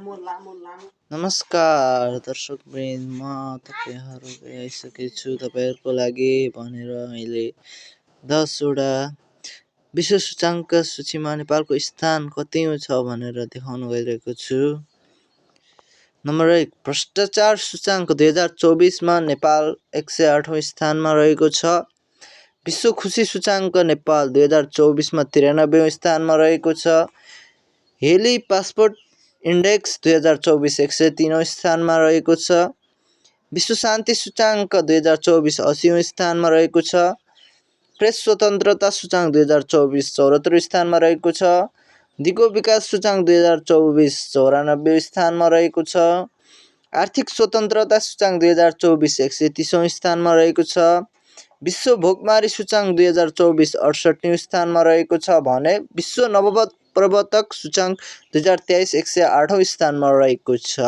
नमस्कार दर्शकवृन्द, म तपाईहरुकै आइसकेको छु तपाईहरुको लागि भनेर अहिले 10 वटा विश्व सूचाङ्क सूचीमा नेपालको स्थान कतिौं छ भनेर देखाउन गइरहेको छु। नम्बर 1 भ्रष्टाचार सूचाङ्क 2024 मा नेपाल 108औं स्थानमा रहेको छ। विश्व खुशी सूचाङ्क नेपाल 2024 मा 93औं स्थानमा रहेको छ। हेली पासपोर्ट इन्डेक्स 2024 103औं स्थानमा रहेको छ। विश्व शान्ति सूचाङ्क 2024 80औं स्थानमा रहेको छ। प्रेस स्वतन्त्रता सूचाङ्क 2024 74औं स्थानमा रहेको छ। दिगो विकास सूचाङ्क 2024 94औं स्थानमा रहेको छ। आर्थिक स्वतन्त्रता सूचाङ्क 2024 130औं स्थानमा रहेको छ। विश्व भोकमारी सूचाङ्क 2024 68औं स्थानमा रहेको छ भने विश्व नवप्रवर्तक सूचाङ्क 2023 108औं स्थानमा रहेको छ।